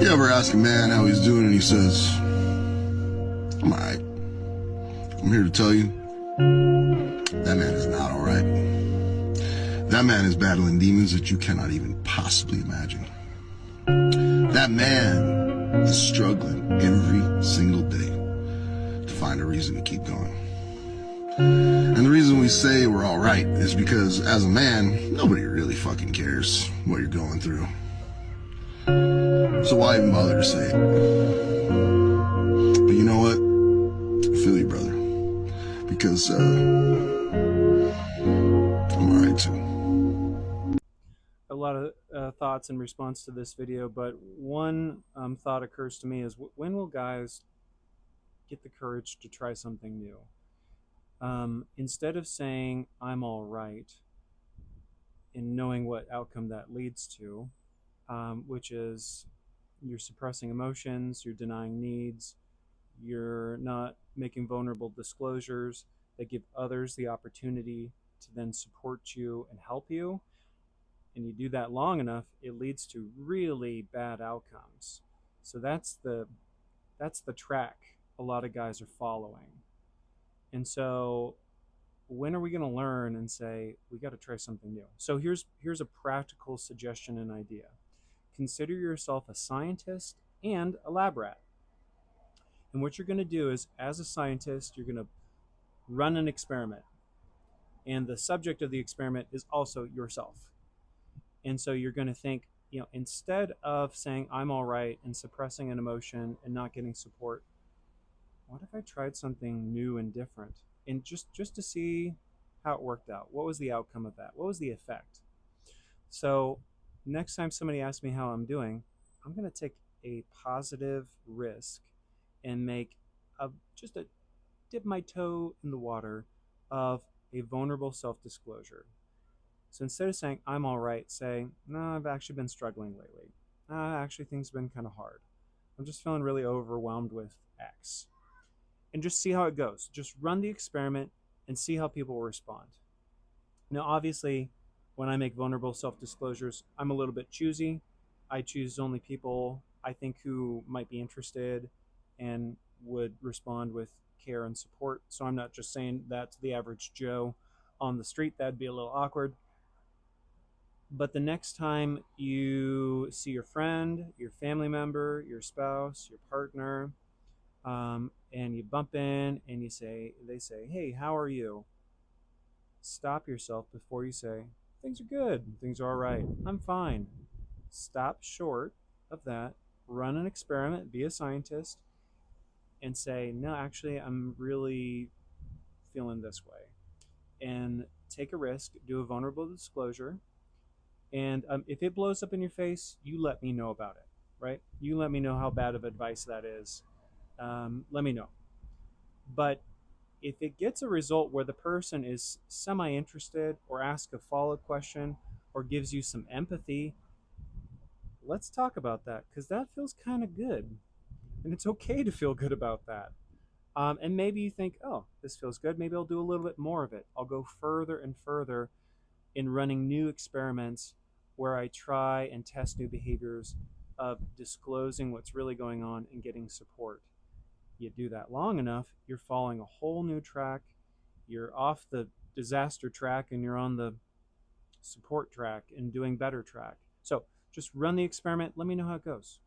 You ever ask a man how he's doing and he says, I'm alright. I'm here to tell you, that man is not alright. That man is battling demons that you cannot even possibly imagine. That man is struggling every single day to find a reason to keep going. And the reason we say we're alright is because as a man, nobody really fucking cares what you're going through. So why even bother to say it? But you know what? I feel you, brother. Because I'm alright too. A lot of thoughts in response to this video, but one thought occurs to me is when will guys get the courage to try something new? Instead of saying I'm all right and knowing what outcome that leads to, which is you're suppressing emotions, you're denying needs, you're not making vulnerable disclosures that give others the opportunity to then support you and help you, and you do that long enough, it leads to really bad outcomes. So that's the track a lot of guys are following. And so when are we going to learn and say we got to try something new? So here's a practical suggestion and idea. Consider yourself a scientist and a lab rat. And what you're going to do is, as a scientist, you're going to run an experiment. And the subject of the experiment is also yourself. And so you're going to think, instead of saying I'm all right and suppressing an emotion and not getting support, what if I tried something new and different? And just to see how it worked out. What was the outcome of that? What was the effect? So next time somebody asks me how I'm doing, I'm going to take a positive risk and make just a dip my toe in the water of a vulnerable self-disclosure. So instead of saying I'm all right, say, no, I've actually been struggling lately. Actually, things have been kind of hard. I'm just feeling really overwhelmed with X. And just see how it goes. Just run the experiment and see how people respond. Now, obviously, when I make vulnerable self-disclosures, I'm a little bit choosy. I choose only people I think who might be interested and would respond with care and support. So I'm not just saying that to the average Joe on the street. That'd be a little awkward. But the next time you see your friend, your family member, your spouse, your partner, and you bump in and they say, hey, how are you? Stop yourself before you say, things are good, things are all right, I'm fine. Stop short of that, run an experiment, be a scientist, and say, no, actually, I'm really feeling this way. And take a risk, do a vulnerable disclosure, and if it blows up in your face, you let me know about it, right? You let me know how bad of advice that is. Let me know. But if it gets a result where the person is semi-interested or asks a follow-up question or gives you some empathy, let's talk about that, because that feels kind of good. And it's okay to feel good about that. And maybe you think, oh, this feels good. Maybe I'll do a little bit more of it. I'll go further and further in running new experiments where I try and test new behaviors of disclosing what's really going on and getting support. You do that long enough, you're following a whole new track. You're off the disaster track and you're on the support track and doing better track. So just run the experiment. Let me know how it goes.